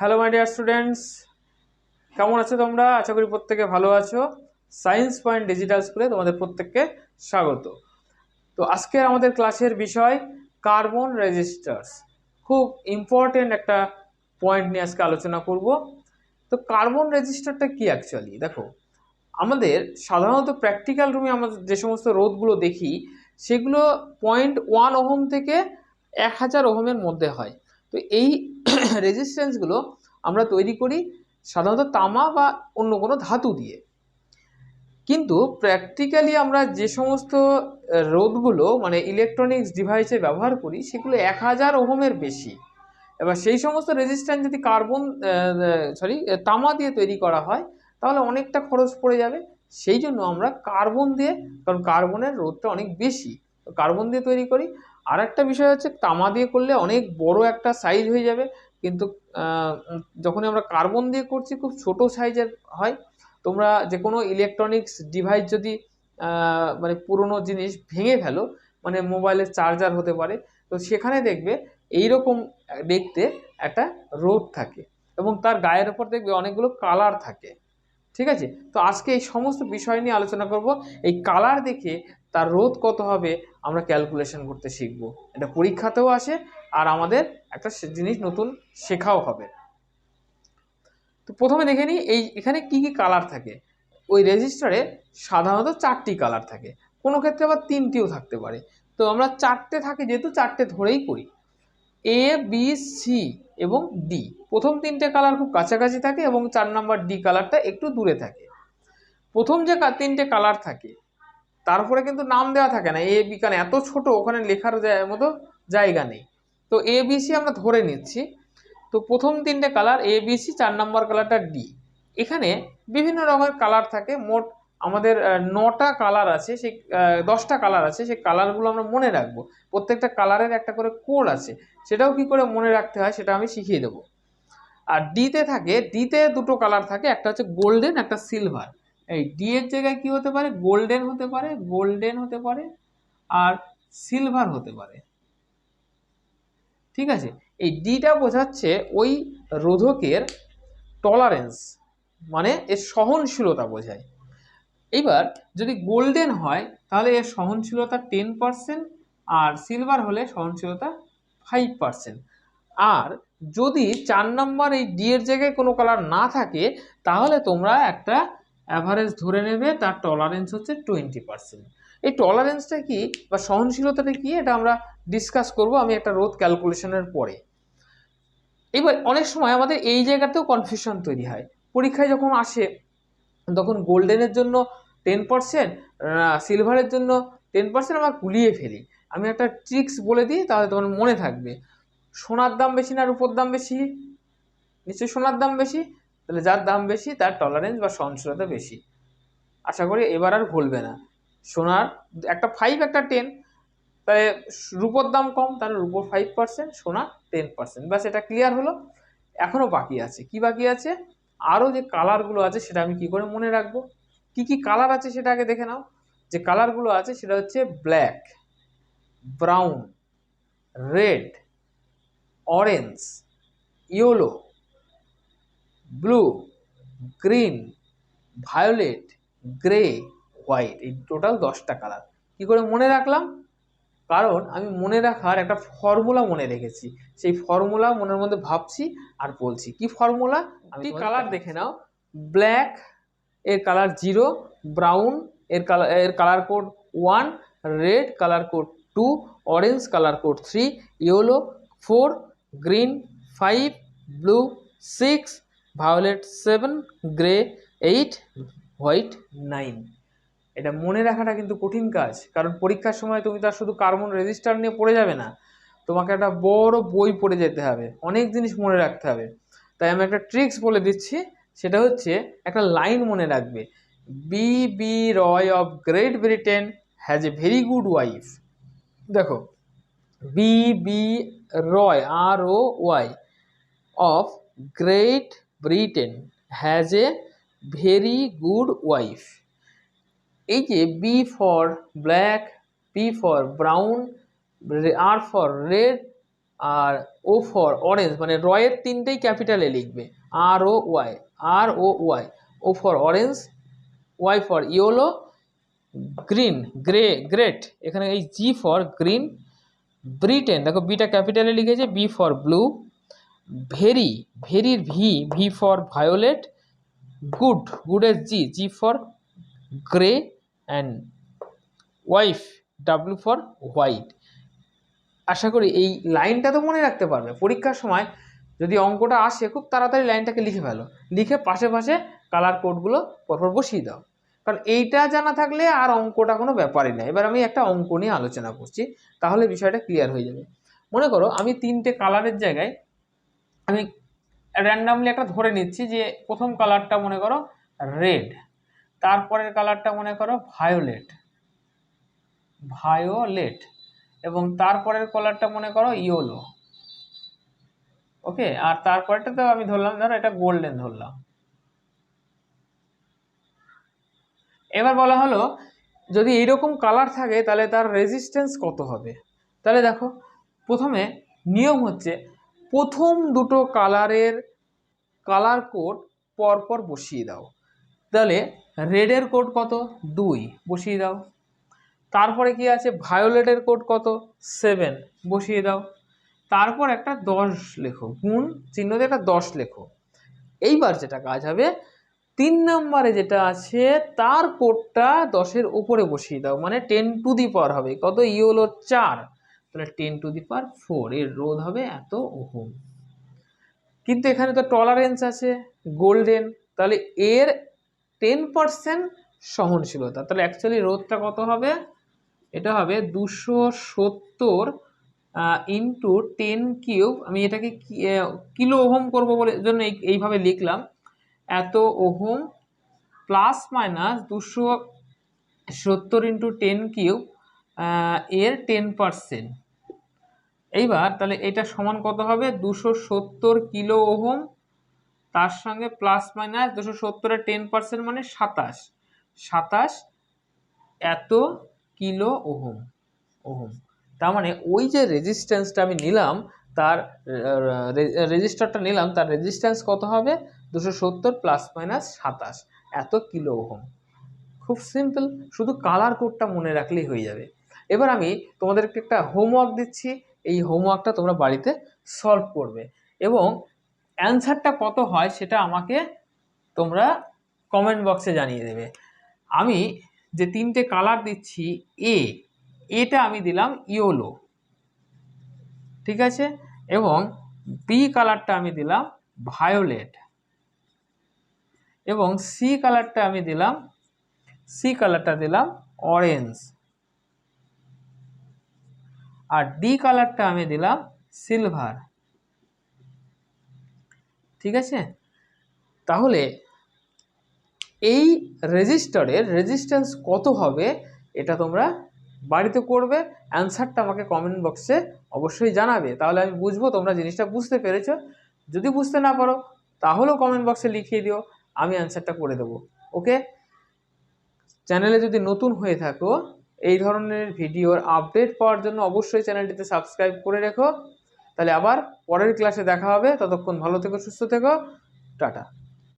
Hello my dear students, কেমন আছো তোমরা? আশা করি প্রত্যেকে ভালো আছো। সায়েন্স পয়েন্ট ডিজিটাল স্কুলে তোমাদের প্রত্যেককে স্বাগত। তো আজকের আমাদের ক্লাসের বিষয় কার্বন রেজিস্টার্স। খুব ইম্পর্টেন্ট একটা পয়েন্ট নিয়ে আজকে আলোচনা করব। তো কার্বন রেজিস্টারটা কি অ্যাকচুয়ালি? দেখো, আমাদের সাধারণত প্র্যাকটিক্যাল রুমে আমরা যে সমস্ত রোধগুলো দেখি সেগুলো 0.1 ওহম থেকে 1000 ওহমের মধ্যে হয়। তো এই রেজিস্ট্যান্সগুলো আমরা তৈরি করি সাধারণত তামা বা অন্য কোনো ধাতু দিয়ে। কিন্তু প্র্যাকটিক্যালি আমরা যে সমস্ত রোধগুলো মানে ইলেকট্রনিক্স ডিভাইসে ব্যবহার করি সেগুলো 1000 ওহমের বেশি। এবার সেই সমস্ত রেজিস্ট্যান্স যদি তামা দিয়ে তৈরি করা হয় তাহলে অনেকটা খরচ পড়ে যাবে। সেই জন্য আমরা কার্বন দিয়ে, কারণ কার্বনের রোধটা অনেক বেশি, তো কার্বন দিয়ে তৈরি করি। আর একটা বিষয় হচ্ছে তামা দিয়ে করলে অনেক বড় একটা সাইজ হয়ে যাবে, কিন্তু যখন আমরা কার্বন দিয়ে করছি খুব ছোট সাইজের হয়। তোমরা যে কোনো ইলেকট্রনিক্স ডিভাইস যদি মানে পুরনো জিনিস ভেঙে ফেলো, মানে মোবাইলের চার্জার হতে পারে, তো সেখানে দেখবে এইরকম দেখতে একটা রোদ থাকে এবং তার গায়ের ওপর দেখবে অনেকগুলো কালার থাকে। ঠিক আছে, তো আজকে এই সমস্ত বিষয় নিয়ে আলোচনা করব। এই কালার দেখে তার রোদ কত হবে আমরা ক্যালকুলেশন করতে শিখব। এটা পরীক্ষাতেও আসে আর আমাদের একটা জিনিস নতুন শেখাও হবে। তো প্রথমে দেখে নিই এখানে কি কি কালার থাকে। ওই রেজিস্টারে সাধারণত 4টি কালার থাকে, কোনো ক্ষেত্রে আবার 3টিও থাকতে পারে। তো আমরা 4টে থাকে যেহেতু 4টে ধরেই করি। এ বি সি এবং ডি, প্রথম 3টে কালার খুব কাছাকাছি থাকে এবং 4 নম্বর ডি কালারটা একটু দূরে থাকে। প্রথম যে 3টে কালার থাকে তারপরে কিন্তু নাম দেওয়া থাকে না, এ বি, কারণ এত ছোট ওখানে লেখার মতো জায়গা নেই। তো এ বি সি আমরা ধরে নিচ্ছি। তো প্রথম 3টে কালার এ বি সি, 4 নম্বর কালারটা ডি। এখানে বিভিন্ন রকমের কালার থাকে, মোট আমাদের 9টা কালার আছে, সেই 10টা কালার আছে। সেই কালারগুলো আমরা মনে রাখবো, প্রত্যেকটা কালারের একটা করে কোড আছে, সেটাও কি করে মনে রাখতে হয় সেটা আমি শিখিয়ে দেবো। আর ডিতে 2টো কালার থাকে, একটা হচ্ছে গোল্ডেন, একটা সিলভার। এই ডি এর জায়গায় কি হতে পারে? গোল্ডেন হতে পারে আর সিলভার হতে পারে। ঠিক আছে, এই ডিটা বোঝাচ্ছে ওই রোধকের টলারেন্স, মানে এর সহনশীলতা বোঝায়। এইবার যদি গোল্ডেন হয় তাহলে এর সহনশীলতা 10%, আর সিলভার হলে সহনশীলতা 5%। আর যদি 4 নম্বর এই ডি এর জায়গায় কোনো কালার না থাকে তাহলে তোমরা একটা অ্যাভারেজ ধরে নেবে, তার টলারেন্স হচ্ছে 20%। এই টলারেন্সটা কি বা সহনশীলতাটা কি এটা আমরা ডিসকাস করব আমি একটা রোধ ক্যালকুলেশনের পরে। এবার অনেক সময় আমাদের এই জায়গাতেও কনফিউশন তৈরি হয়, পরীক্ষায় যখন আসে তখন গোল্ডেনের জন্য 10%, সিলভারের জন্য 10% আমরা গুলিয়ে ফেলি। আমি একটা ট্রিক্স বলে দিই তাহলে তোমার মনে থাকবে। সোনার দাম বেশি না রূপোর দাম বেশি? নিশ্চয়ই সোনার দাম বেশি। তাহলে যার দাম বেশি তার টলারেন্স বা সহনশীলতা বেশি। আশা করি এবার আর ভুলবে না। সোনার একটা 5 একটা 10, তাহলে রূপোর দাম কম, তাহলে রূপোর 5%, সোনা 10%। ব্যাস, এটা ক্লিয়ার হলো। এখনো বাকি আছে, কি বাকি আছে? আরও যে কালারগুলো আছে সেটা আমি কি করে মনে রাখবো। কি কি কালার আছে সেটা আগে দেখে নাও। যে কালারগুলো আছে সেটা হচ্ছে black, brown, red, orange, yellow, blue, green, violet, grey, white. এই টোটাল 10টা কালার। কি করে মনে রাখলাম? কারণ আমি মনে রাখার একটা ফর্মুলা মনে রেখেছি, সেই ফর্মুলা মনের মধ্যে ভাবছি আর বলছি। কি ফর্মুলা? আমি কালার দেখে নাও। ব্ল্যাক এর কালার 0, ব্রাউন এর colour code 1, red colour code 2, orange colour code 3, yellow 4, green 5, blue 6, violet 7, grey 8, white 9। এটা মনে রাখাটা কিন্তু কঠিন কাজ, কারণ পরীক্ষার সময় তুমি তার শুধু কার্বন রেজিস্টার নিয়ে পড়ে যাবে না, তোমাকে একটা বড় বই পড়ে যেতে হবে, অনেক জিনিস মনে রাখতে হবে। তাই আমি একটা ট্রিক্স বলে দিচ্ছি, সেটা হচ্ছে একটা লাইন মনে রাখবে। B B Roy of Great Britain has a very good wife. দেখো, B B Roy ROY of Great Britain has a very good wife. এই যে B for black, P for brown, R for red, আর O for orange, মানে রয়ের তিনটেই ক্যাপিটালে লিখবে, ROY, ROY, O for orange, Y for yellow, green great, এখানে এই জি ফর গ্রিন, ব্রিটেন দেখো বিটা ক্যাপিটালে লিখেছে, বি ফর ব্লু, ভেরির ভি ফর ভায়োলেট, গুডের G for grey, and wife W for white. আশা করি এই লাইনটা তো মনে রাখতে পারবে, পরীক্ষার সময় যদি অঙ্কটা আসে খুব তাড়াতাড়ি লাইনটাকে লিখে ফেলো, লিখে পাশে পাশে কালার কোডগুলো পরপর বসিয়ে দাও, কারণ এইটা জানা থাকলে আর অঙ্কটা কোনো ব্যাপারই না। এবার আমি একটা অঙ্ক নিয়ে আলোচনা করছি, তাহলে বিষয়টা ক্লিয়ার হয়ে যাবে। মনে করো আমি তিনটে কালারের জায়গায় আমি র্যান্ডামলি একটা ধরে নিচ্ছি যে প্রথম কালারটা মনে করো রেড, তারপরের কালারটা মনে করো ভায়োলেট, এবং তারপরের কালারটা মনে করো ইয়েলো, ওকে, আর তারপরেটা তো আমি ধরলাম, ধরো এটা গোল্ডেন ধরলাম। এবার বলা হলো যদি এইরকম কালার থাকে তাহলে তার রেজিস্ট্যান্স কত হবে। তাহলে দেখো প্রথমে নিয়ম হচ্ছে প্রথম দুটো কালারের কালার কোড পরপর বসিয়ে দাও। তাহলে রেডের কোড কত 2 বসিয়ে দাও, তারপরে কি আছে ভায়োলেটের কোড কত 7 বসিয়ে দাও, তারপর একটা 10 লেখো, গুণ চিহ্ন দিয়ে একটা 10 লেখো। এইবার যেটা কাজ হবে 3 নম্বরে যেটা আছে তার কোডটা 10-এর উপরে বসিয়ে দাও, মানে 10 টু দি পাওয়ার হবে কত, ইয়েলো 4, তাহলে 10 টু দি পাওয়ার 4, এর রোধ হবে এত ওহম। কিন্তু এখানে তো টলারেন্স আছে গোল্ডেন, তাহলে এর 10% সহনশীলতা, তাহলে অ্যাকচুয়ালি রোধটা কত হবে, এটা হবে 270 ইন্টু 10 কিউব, আমি এটাকে কিলো ওহম করবো বলে জন্য এইভাবে লিখলাম, এত ohm plus minus 270 into 10 cube এর 10%। এইবার তাহলে এটা সমান কত হবে 270 কিলো ওহম, তার সঙ্গে প্লাস মাইনাস 270-এর 10% মানে 27 এত কিলো ওহম। তার মানে ওই যে রেজিস্ট্যান্সটা আমি নিলাম, তার রেজিস্টারটা নিলাম, তার রেজিস্ট্যান্স কত হবে 270 প্লাস মাইনাস 27 এত কিলো ওহম। খুব সিম্পল, শুধু কালার কোডটা মনে রাখলেই হয়ে যাবে। এবার আমি তোমাদেরকে একটা হোমওয়ার্ক দিচ্ছি, এই হোমওয়ার্কটা তোমরা বাড়িতে সলভ করবে এবং অ্যান্সারটা কত হয় সেটা আমাকে তোমরা কমেন্ট বক্সে জানিয়ে দেবে। আমি যে তিনটে কালার দিচ্ছি এটা আমি দিলাম ইয়েলো, ঠিক আছে, এবং বি কালারটা আমি দিলাম ভায়োলেট, এবং সি কালারটা দিলাম অরেঞ্জ, আর ডি কালারটা আমি দিলাম সিলভার, ঠিক আছে। তাহলে এই রেজিস্টারের রেজিস্ট্যান্স কত হবে এটা তোমরা বাড়িতে করবে, অ্যান্সারটা আমাকে কমেন্ট বক্সে অবশ্যই জানাবে, তাহলে আমি বুঝবো তোমরা জিনিসটা বুঝতে পেরেছো। যদি বুঝতে না পারো তাহলেও কমেন্ট বক্সে লিখিয়ে দিও, আমি অ্যান্সারটা করে দেবো, ওকে। চ্যানেলে যদি নতুন হয়ে থাকো এই ধরনের ভিডিওর আপডেট পাওয়ার জন্য অবশ্যই চ্যানেলটিতে সাবস্ক্রাইব করে রেখো। তাহলে আবার পরের ক্লাসে দেখা হবে, ততক্ষণ ভালো থেকো, সুস্থ থেকো, টাটা।